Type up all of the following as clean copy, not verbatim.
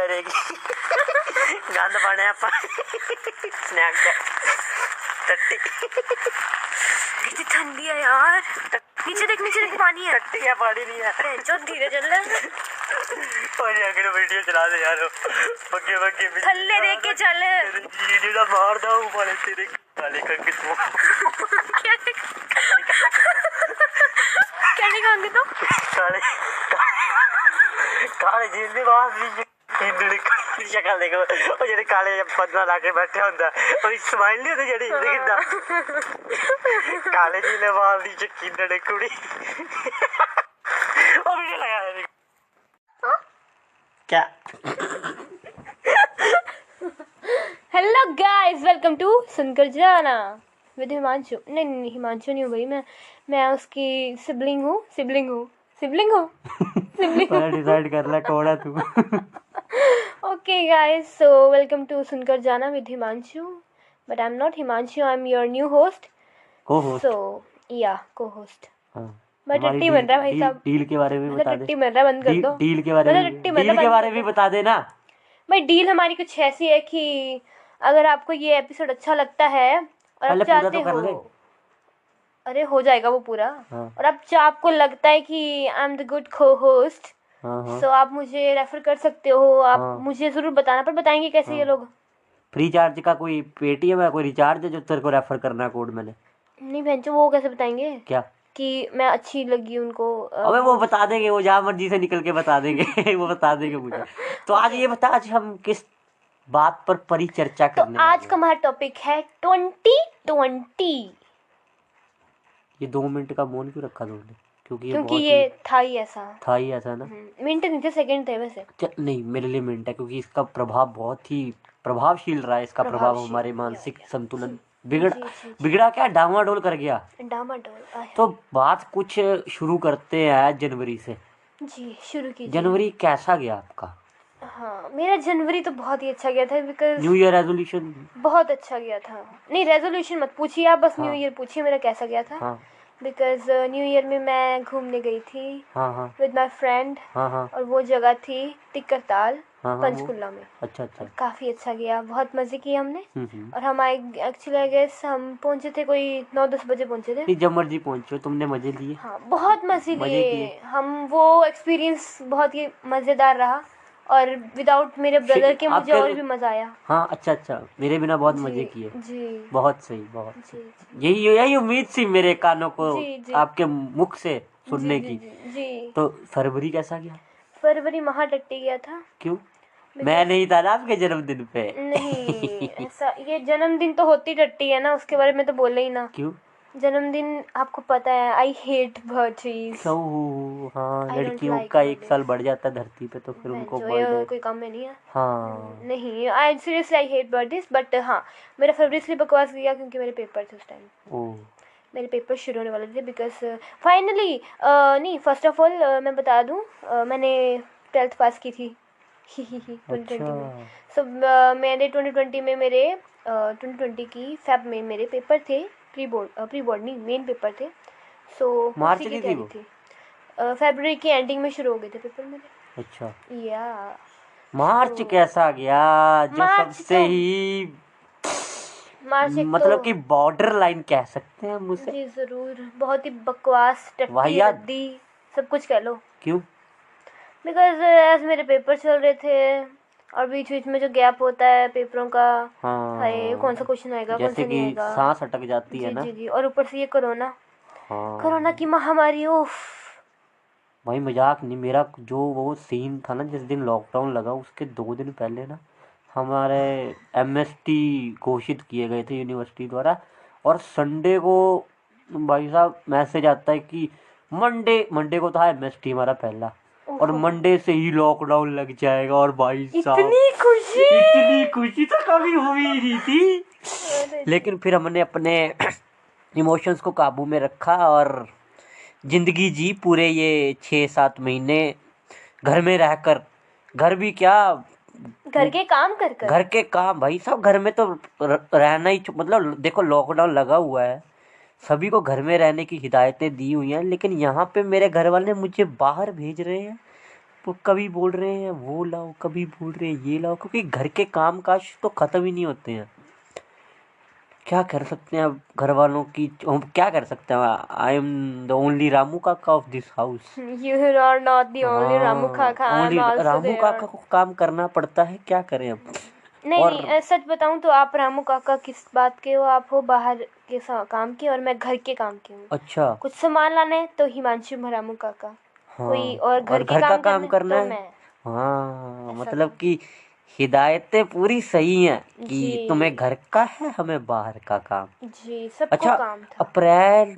रहेगी। गंद पाने आप स्नैक टट्टी कितनी ठंडी है यार। नीचे देख पानी है। टट्टी क्या पानी नहीं है। जो धीरे चल रहा है। और अगर वीडियो चला दे यार बग्गे बग्गे थल्ले देख के चल। जेड़ा मार दा हूं वाले तेरे काले कंगे तो क्या निकालेंगे तो काले काले जिंदे बाहर भी इंदड़ी की शक्ल देखो और जेड़े काले पदना लाके बैठे हुंदा और स्माइल नहीं होती जेड़ी देखदा काले जिले बाहर दी चकिंदड़े कुड़ी ओ वीडियो लगा दे क्या। हेलो गाइस, वेलकम टू सुनकर जाना विद हिमांशु। नहीं हिमांशु नहीं हूँ भाई, मैं उसकी सिबलिंग हूँ। डिसाइड कर ले कौन है तू। Okay guys, so welcome to सुनकर जाना with Himanshu, but I am not Himanshu, I am your new host. Co-host. So yeah co-host. हां मैं टट्टी बन रहा है भाई साहब। डील के बारे में बता दे। टट्टी बन रहा है, बंद कर दो। डील के बारे में बता दे ना भाई। डील हमारी कुछ ऐसी है कि अगर आपको ये एपिसोड अच्छा लगता है और आप चाहते हो, अरे हो जाएगा वो पूरा। हाँ। और आपको लगता है कि आई एम द गुड को होस्ट, हाँ। सो आप मुझे रेफर कर सकते हो। आप हाँ। मुझे जरूर बताना, पर बताएंगे कैसे? हाँ। ये लोग फ्री चार्ज का कोई पेटीएम है, कोई रिचार्ज है जो तेरे को रेफर करना है कोड मैंने? नहीं बहनचो, वो कैसे बताएंगे क्या कि मैं अच्छी लगी उनको? अबे वो बता देंगे, वो जहाँ मर्जी से निकल के बता देंगे। वो बता देंगे मुझे। तो आज ये बता, आज हम किस बात पर परिचर्चा तो करने आज का हमारा टॉपिक है 2020। ये 2 मिनट का मौन क्यों रखा तुमने? क्योंकि ये था ही ऐसा ना। मिनट नहीं थे, सेकंड थे वैसे। नहीं, मेरे लिए मिनट है, क्योंकि इसका प्रभाव बहुत ही प्रभावशील रहा है। इसका प्रभाव हमारे मानसिक संतुलन बिगड़ा क्या, डामाडोल कर गया। तो बात कुछ शुरू करते हैं जनवरी से। जी शुरू कीजिए। जनवरी कैसा गया आपका? हाँ, मेरा जनवरी तो बहुत ही अच्छा गया था, बिकॉज न्यू ईयर रेजोल्यूशन बहुत अच्छा गया था। नहीं, रेजोल्यूशन मत पूछिए आप, बस न्यू ईयर पूछिए मेरा कैसा गया था। हाँ। बिकॉज न्यू ईयर में मैं घूमने गई थी विद माय फ्रेंड, और वो जगह थी टिक्करताल, पंचकुला में। अच्छा। काफ़ी अच्छा गया, बहुत मज़े किए हमने। और हम एक्चुअली आई गेस हम पहुंचे थे कोई 9-10 बजे पहुंचे थे। जब मर्जी पहुंचो, तुमने मजे लिए। हाँ, बहुत मज़े लिए हम। वो एक्सपीरियंस बहुत ही मज़ेदार रहा, और विदाउट मेरे ब्रदर के मुझे और भी मज़ा आया। हाँ, अच्छा, मेरे बिना बहुत मजे किए। जी, बहुत सही, बहुत जी। यही उम्मीद थी मेरे कानों को जी। आपके मुख से सुनने की। जी। तो फरवरी कैसा गया? फरवरी महाटट्टी गया था। क्यों? मैं नहीं था ना आपके जन्मदिन पे। नहीं ऐसा, ये जन्मदिन तो होती टट्टी है ना, उसके बारे में तो बोले ही ना। क्यों? जन्मदिन आपको पता है, आई हेट बर्थडेज। हाँ, लड़कियों का 1 साल बढ़ जाता है धरती पे, तो फिर उनको बर्थडे कोई काम में नहीं है। हाँ। नहीं, I seriously I hate birthdays. But हाँ, मेरा फरवरी इसलिए बकवास गया क्योंकि मेरे पेपर थे उस टाइम। मेरे पेपर शुरू होने वाले थे, बिकॉज फाइनली नहीं, फर्स्ट ऑफ ऑल मैं बता दूं, मैंने 12th पास की थी 2020 में। सो मेरे 2020 में मेरे 2020 की फेब में मेरे पेपर थे, प्री बोर्ड नहीं, मेन पेपर थे। सो मार्च की थी तैयारी थी। फरवरी की एंडिंग में शुरू हो गए थे पेपर मेरे। अच्छा। या मार्च कैसा गया? जो सबसे ही मतलब कि बॉर्डर लाइन कह सकते हैं हम उसे। जी जरूर, बहुत ही बकवास, टट्टी रद्दी, सब कुछ कह लो। क्यों? बिकॉज एज मेरे पेपर चल रहे थे, और बीच में जो गैप होता है पेपरों का, हाय कौन सा क्वेश्चन आएगा, कौन सा नहीं आएगा, सांस अटक जाती है ना। जी। और ऊपर से ये कोरोना की महामारी। उफ भाई मजाक नहीं, मेरा जो वो सीन था ना, जिस दिन लॉकडाउन लगा उसके 2 दिन पहले ना हमारे एमएसटी घोषित किए गए थे यूनिवर्सिटी द्वारा, और संडे को भाई साहब मैसेज आता है कि मंडे को था एमएसटी हमारा पहला, और मंडे से ही लॉकडाउन लग जाएगा। और भाई साहब इतनी खुशी तो कभी हुई नहीं थी। लेकिन फिर हमने अपने इमोशंस को काबू में रखा और जिंदगी जी पूरे ये 6-7 महीने घर में रहकर। घर भी क्या, घर के काम भाई साहब, घर में तो रहना ही, मतलब देखो लॉकडाउन लगा हुआ है, सभी को घर में रहने की हिदायतें दी हुई हैं, लेकिन यहाँ पे मेरे घर वाले मुझे बाहर भेज रहे हैं वो कभी बोल रहे हैं वो लाओ, कभी बोल रहे हैं ये लाओ, क्योंकि घर के काम काज तो ख़त्म ही नहीं होते हैं। क्या कर सकते हैं अब घर वालों की, हम क्या कर सकते हैं। I am the only Ramu Kaka of this house. You are not the only Ramu Kaka. I'm only also Ramu there. Kaka को काम करना पड़ता है, क्या करें अब। नहीं और नहीं, सच बताऊं तो आप रामू काका किस बात के हो? आप हो बाहर के काम के और मैं घर के काम की हूँ। अच्छा कुछ सामान लाना है तो हिमांशु रामू काका, हाँ, कोई और घर के घर का काम काम करना तो है। मैं। हाँ ऐसा मतलब था। कि हिदायतें पूरी सही हैं कि जी तुम्हें घर का है, हमें बाहर का काम। जी, सबको अच्छा, काम था। अप्रैल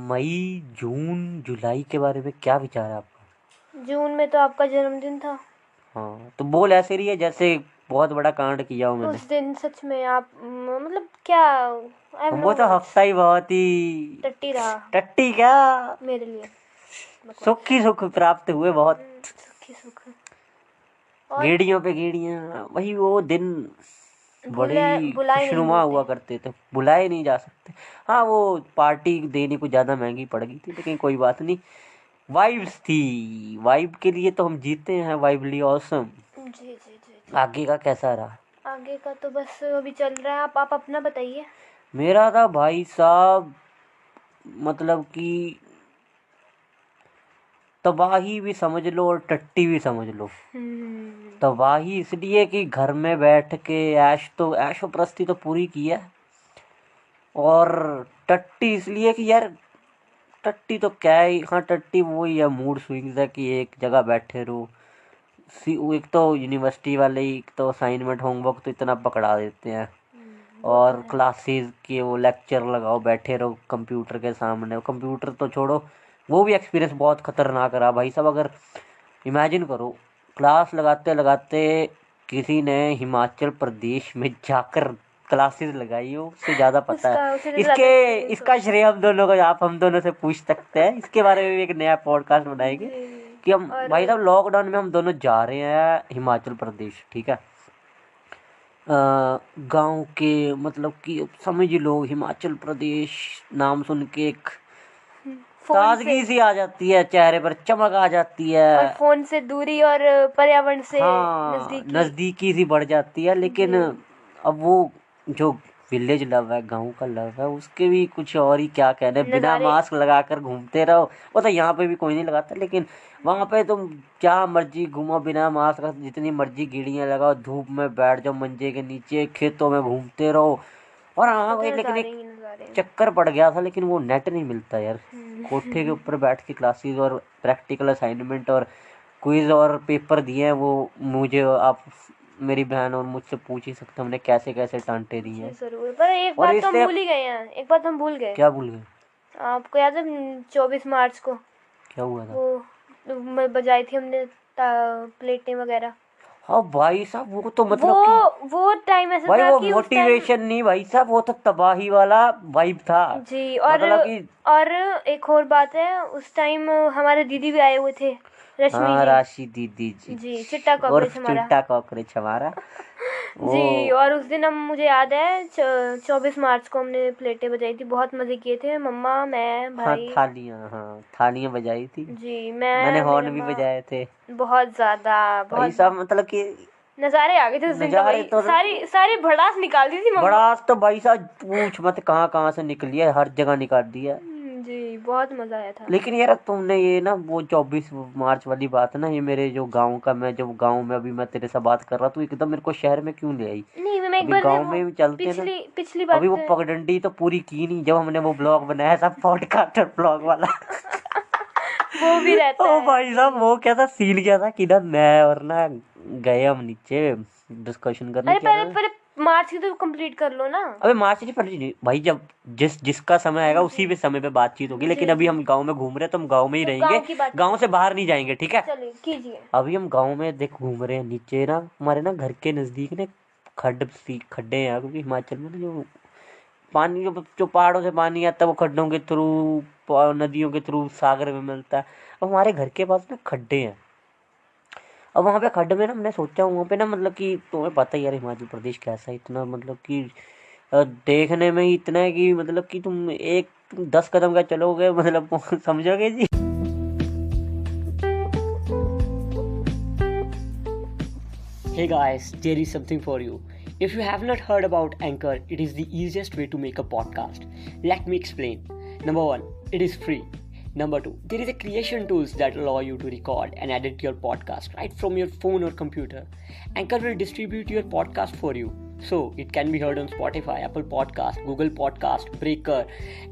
मई जून जुलाई के बारे में क्या विचार है आपका? जून में तो आपका जन्मदिन था। हाँ तो बोल ऐसे रही है जैसे बहुत बड़ा कांड किया हो मैंने। उस दिन सच में आप मतलब क्या, आई वो तो हफ्ता ही बहुत ही टट्टी रहा टट्टी क्या, मेरे लिए। सुख ही सुख प्राप्त हुए बहुत। सुखी सुख। और गेड़ियों पे गेड़ियां, वही वो दिन बड़े ही बुलाए नहीं खुशनुमा हुआ मिलते। करते थे, बुलाए नहीं जा सकते। हाँ वो पार्टी देनी कुछ ज़्यादा महंगी पड़ गई थी, लेकिन कोई बात नहीं, वाइब्स थी। वाइब के लिए तो हम जीते हैं, वाइबली ऑसम। जी जी जी जी। आगे का कैसा रहा? आगे का तो बस अभी चल रहा है। आप अपना बताइए। मेरा था भाई साहब, मतलब कि तबाही भी समझ लो और टट्टी भी समझ लो। तबाही इसलिए कि घर में बैठ के ऐशो प्रस्ती तो पूरी की है, और टट्टी इसलिए कि यार टट्टी तो क्या ही, हाँ टट्टी वही है, मूड स्विंग्स है कि एक जगह बैठे रहो। एक तो यूनिवर्सिटी वाले ही, एक तो असाइनमेंट होमवर्क तो इतना पकड़ा देते हैं, और क्लासेस के वो लेक्चर लगाओ, बैठे रहो कंप्यूटर के सामने। कंप्यूटर तो छोड़ो, वो भी एक्सपीरियंस बहुत खतरनाक रहा भाई साहब। अगर इमेजिन करो, क्लास लगाते लगाते किसी ने हिमाचल प्रदेश में जाकर क्लासेस लगाई हो, उससे ज़्यादा पता है। उसे तो ज़्यादा इसका श्रेय हम दोनों को, आप हम दोनों से पूछ सकते हैं। इसके बारे में भी एक नया पॉडकास्ट बनाएंगे कि हम भाई साहब लॉकडाउन में हम दोनों जा रहे हैं हिमाचल प्रदेश, ठीक है। गांव के, मतलब कि समझ लो हिमाचल प्रदेश नाम सुन के एक ताजगी सी आ जाती है, चेहरे पर चमक आ जाती है, और फोन से दूरी और पर्यावरण से हाँ नज़दीकी सी बढ़ जाती है। लेकिन अब वो जो विलेज लव है, गांव का लव है, उसके भी कुछ और ही क्या कहने। बिना मास्क लगाकर घूमते रहो, वो तो यहाँ पे भी कोई नहीं लगाता, लेकिन वहाँ पे तुम क्या मर्जी घूमो बिना मास्क, जितनी मर्जी गेड़ियाँ लगाओ, धूप में बैठ जाओ मंजे के नीचे, खेतों में घूमते रहो। और हाँ भाई, लेकिन एक चक्कर पड़ गया था, लेकिन वो नेट नहीं मिलता यार। कोठे के ऊपर बैठ के क्लासेस और प्रैक्टिकल असाइनमेंट और क्विज और पेपर दिए हैं, वो मुझे आप मेरी बहन और मुझसे पूछ ही सकते, हमने कैसे कैसे टांटे दिए हैं। जरूर, पर एक बात तो हम भूल ही गए हैं। एक बात हम भूल गए। क्या भूल गए? आपको याद है 24 मार्च को क्या हुआ था? वो बजाई थी हमने प्लेटें वगैरह। हाँ भाई साहब, वो तो मतलब वो टाइम ऐसा भाई था वो कि मोटिवेशन नहीं भाई साहब, वो तो तबाही वाला वाइब था जी। और मतलब कि और एक और बात है, उस टाइम हमारे दीदी भी आए हुए थे, रश्मि हाँ जी। राशि दीदी जी, चिट्टा कॉकरोच हमारा। चिट्टा कॉकरोच हमारा जी। और उस दिन हम, मुझे याद है 24 मार्च को हमने प्लेटें बजाई थी, बहुत मजे किए थे, मम्मा, मैं, भाई। हाँ थालियाँ बजाई थी जी। मैंने हॉर्न भी बजाए थे बहुत ज्यादा, भाई साहब। मतलब कि नज़ारे आ गए थे उस दिन तो भाई। सारी भड़ास निकाल दी थी मम्मा। भड़ास तो भाई साहब पूछ मत कहाँ कहाँ से निकली है, हर जगह निकाल दी है। जी, बहुत मजा आया था। लेकिन यार तुमने ये ना वो 24 मार्च वाली बात है ना, ये मेरे जो गांव का, मैं जब गांव में अभी मैं तेरे से बात कर रहा, तो एकदम मेरे को शहर में क्यों ले आई? नहीं, मैं एक अभी बार गांव में चलते ना, पिछली बात अभी वो पगडंडी तो पूरी की नहीं जब हमने वो ब्लॉग बनाया था, पॉडकास्टर ब्लॉग वाला वो भी रहता ओ है भाई साहब, वो क्या था सीन, क्या था कि ना मैं और ना गए हम नीचे डिस्कशन करने। अरे पहले मार्च की तो कंप्लीट कर लो ना। अबे मार्च नहीं पड़ी भाई, जब जिसका समय आएगा उसी पे समय पे बातचीत होगी। लेकिन अभी हम गांव में घूम रहे हैं, तो हम गांव में ही रहेंगे, गांव से बाहर नहीं जाएंगे, ठीक है? चलिए कीजिए। अभी हम गांव में देख घूम रहे हैं, नीचे ना हमारे ना घर के नजदीक ना खड्डे हैं, क्योंकि हिमाचल में ना जो पानी, जो पहाड़ों से पानी आता है वो खड्डों के थ्रू, नदियों के थ्रू सागर में मिलता है। अब हमारे घर के पास ना खड्डे हैं। अब वहाँ पे खड्ड में ना हमने सोचा, वहाँ पे ना मतलब कि तुम्हें पता ही यार हिमाचल प्रदेश कैसा है, इतना मतलब कि देखने में ही इतना है कि मतलब कि तुम 10 कदम का चलोगे मतलब समझोगे जी। Hey guys, there is something for you. If you have not heard about Anchor, it is the easiest way to make a podcast. Let me explain. Number 1, it is free. Number 2, there is a creation tools that allow you to record and edit your podcast right from your phone or computer. Anchor will distribute your podcast for you. So it can be heard on Spotify, Apple Podcast, Google Podcast, Breaker,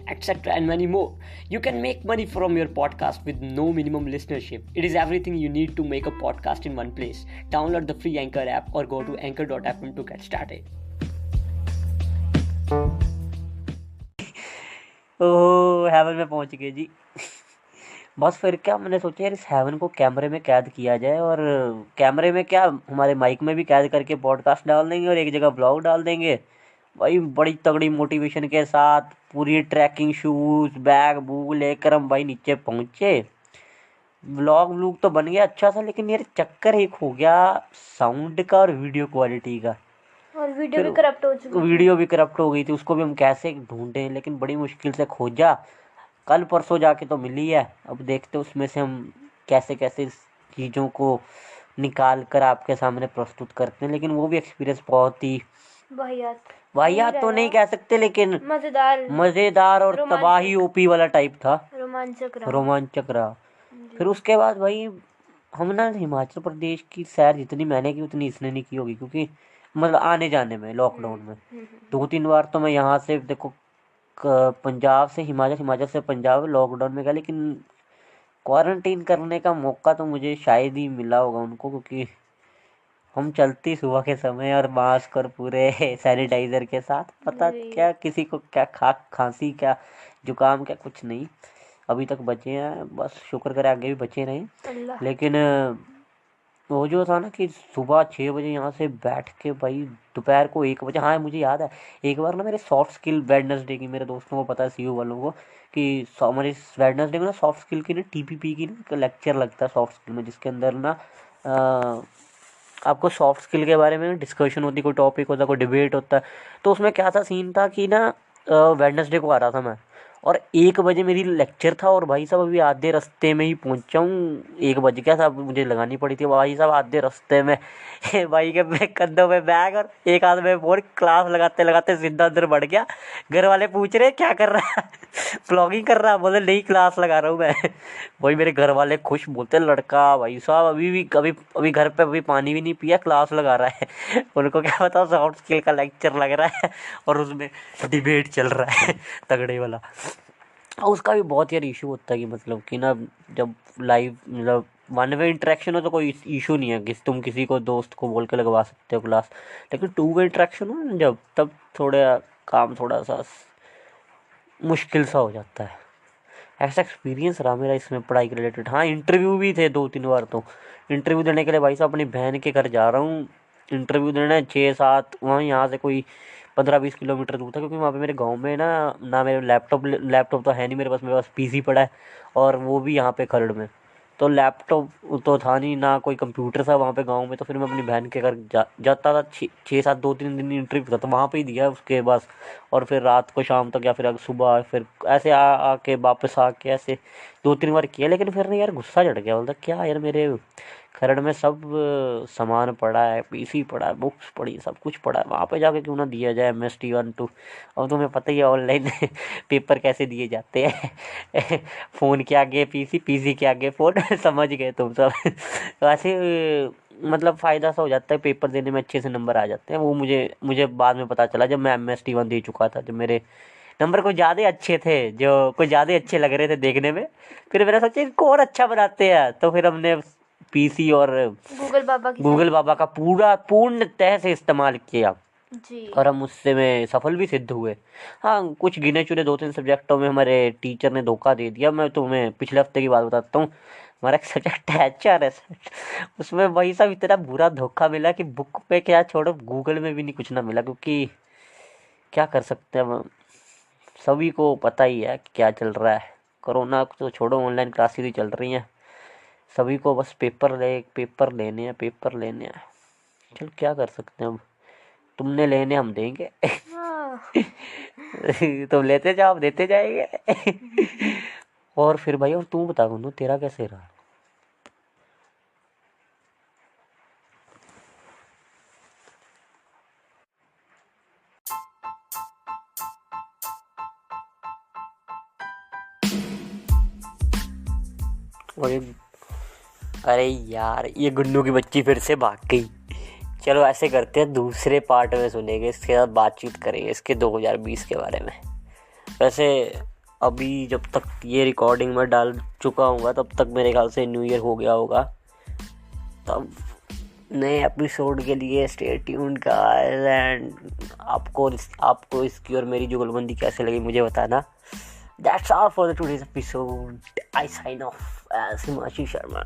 etc. and many more. You can make money from your podcast with no minimum listenership. It is everything you need to make a podcast in one place. Download the free Anchor app or go to anchor.fm to get started. Oh heaven में पहुंच गए जी। बस फिर क्या मैंने सोचा यार इस हेवन को कैमरे में कैद किया जाए, और कैमरे में क्या हमारे माइक में भी कैद करके पॉडकास्ट डाल देंगे और एक जगह ब्लॉग डाल देंगे भाई। बड़ी तगड़ी मोटिवेशन के साथ पूरी ट्रैकिंग शूज़ बैग बूग लेकर हम भाई नीचे पहुँचे। व्लॉग तो बन गया अच्छा सा, लेकिन यार चक्कर एक हो गया साउंड का और वीडियो क्वालिटी का। और वीडियो भी करप्ट हो चुकी वीडियो भी करप्ट हो गई थी, उसको भी हम कैसे ढूंढें, लेकिन बड़ी मुश्किल से खोजा। कल परसों जाके तो मिली है, अब देखते उसमें से हम कैसे कैसे इस चीज़ों को निकाल कर आपके सामने प्रस्तुत करते हैं। लेकिन वो भी एक्सपीरियंस बहुत ही वाहियात तो नहीं कह सकते, लेकिन मज़ेदार और तबाही ओपी वाला टाइप था, रोमांचक रहा। फिर उसके बाद भाई हम ना हिमाचल प्रदेश की सैर जितनी मैंने की उतनी इसने नहीं की होगी, क्योंकि मतलब आने जाने में लॉकडाउन में 2-3 बार तो मैं यहाँ से देखो पंजाब से हिमाचल, हिमाचल से पंजाब लॉकडाउन में गया, लेकिन क्वारंटीन करने का मौका तो मुझे शायद ही मिला होगा उनको, क्योंकि हम चलती सुबह के समय और मास्क और पूरे सैनिटाइज़र के साथ। पता क्या किसी को क्या खांसी क्या जुकाम क्या कुछ नहीं, अभी तक बचे हैं, बस शुक्र करें आगे भी बचे रहें। लेकिन वो जो था ना कि सुबह 6 बजे यहाँ से बैठ के भाई दोपहर को 1 बजे, हाँ मुझे याद है एक बार ना मेरे सॉफ्ट स्किल वेडनेसडे की, मेरे दोस्तों को पता है सीयू वालों को कि हमारे वेडनेसडे को ना सॉफ्ट स्किल की ना टीपीपी की ना लेक्चर लगता है सॉफ्ट स्किल में, जिसके अंदर ना आपको सॉफ्ट स्किल के बारे में डिस्कशन होती, कोई टॉपिक होता, कोई डिबेट होता है। तो उसमें क्या था सीन था कि ना वेडनेसडे को आ रहा था मैं, और 1 बजे मेरी लेक्चर था, और भाई साहब अभी आधे रास्ते में ही पहुंचा हूँ। 1 बज गया था, मुझे लगानी पड़ी थी भाई साहब आधे रास्ते में भाई के कंधों में बैग और एक हाथ में फोन, क्लास लगाते लगाते सीधा अंदर बढ़ गया। घर वाले पूछ रहे क्या कर रहा है ब्लॉगिंग कर रहा है, बोले नहीं क्लास लगा रहा हूँ मैं भाई मेरे घर वाले खुश, बोलते लड़का भाई साहब अभी घर पे अभी पानी भी नहीं पिया, क्लास लगा रहा है उनको क्या पता सॉफ्ट स्किल का लेक्चर लग रहा है और उसमें डिबेट चल रहा है तगड़े वाला। और उसका भी बहुत यार इशू होता है कि मतलब कि ना जब लाइव मतलब वन वे इंटरेक्शन हो तो कोई इशू नहीं है कि तुम किसी को दोस्त को बोल के लगवा सकते हो क्लास, लेकिन 2 वे इंटरेक्शन हो ना जब, तब थोड़ा काम थोड़ा सा मुश्किल सा हो जाता है। ऐसा एक्सपीरियंस रहा मेरा इसमें पढ़ाई के रिलेटेड। हाँ इंटरव्यू भी थे 2-3 बार, तो इंटरव्यू देने के लिए भाई साहब अपनी बहन के घर जा रहा हूँ इंटरव्यू देना, 6-7 वहाँ यहाँ से कोई 15-20 किलोमीटर दूर था, क्योंकि वहाँ पे मेरे गांव में ना मेरे लैपटॉप तो है नहीं मेरे पास पीसी पड़ा है, और वो भी यहाँ पे खरड़ में, तो लैपटॉप तो था नहीं ना कोई कंप्यूटर था वहाँ पे गांव में। तो फिर मैं अपनी बहन के घर जाता था 6-7 2-3 दिन इंटरव्यू था, तो वहाँ पे ही दिया उसके बस, और फिर रात को शाम तक या फिर सुबह फिर ऐसे आके वापस आके ऐसे 2-3 बार किया। लेकिन फिर ना यार गुस्सा चढ़ गया, बोलता क्या यार मेरे खरड़ में सब सामान पड़ा है, पीसी पड़ा है, बुक्स पड़ी है, सब कुछ पड़ा है, वहाँ पे जाके क्यों ना दिया जाए MST 1-2। और तुम्हें पता ही है ऑनलाइन पेपर कैसे दिए जाते हैं फ़ोन के आगे पीसी, पीसी के आगे फ़ोन समझ गए तुम सब तो ऐसे मतलब फ़ायदा सा हो जाता है, पेपर देने में अच्छे से नंबर आ जाते हैं। वो मुझे बाद में पता चला जब मैं MST 1 दे चुका था, जब मेरे नंबर कुछ ज़्यादा अच्छे थे, जो कुछ ज़्यादा अच्छे लग रहे थे देखने में, फिर मैंने सोचा इनको और अच्छा बनाते हैं, तो फिर हमने पीसी और गूगल बाबा का पूर्णतः से इस्तेमाल किया जी। और हम उससे में सफल भी सिद्ध हुए। हाँ कुछ गिने चुने 2-3 सब्जेक्टों में हमारे टीचर ने धोखा दे दिया। मैं तुम्हें पिछले हफ्ते की बात बताता हूँ, हमारा एक सब्जेक्ट है HR है, उसमें वही सब इतना बुरा धोखा मिला कि बुक पे क्या छोड़ो गूगल में भी नहीं कुछ ना मिला, क्योंकि क्या कर सकते हैं सभी को पता ही है कि क्या चल रहा है। कोरोना तो छोड़ो, ऑनलाइन क्लासेस ही चल रही हैं, सभी को बस पेपर लेने हैं। चल क्या कर सकते हैं, अब तुमने लेने हम देंगे तुम लेते जाओ हम देते जाएंगे और फिर भाई और तू बता गुन्नू तेरा कैसे रहा? अरे यार, ये गुन्नू की बच्ची फिर से भाग गई। चलो ऐसे करते हैं, दूसरे पार्ट में सुनेंगे, इसके साथ बातचीत करेंगे इसके 2020 के बारे में। वैसे अभी जब तक ये रिकॉर्डिंग में डाल चुका हूँगा तब तक मेरे ख्याल से न्यू ईयर हो गया होगा। तब नए एपिसोड के लिए स्टे ट्यून्ड गाइस, एंड आपको इसकी और मेरी जुगलबंदी कैसे लगी मुझे बताना। That's all for the today's episode. I sign off as Himanshu Sharma.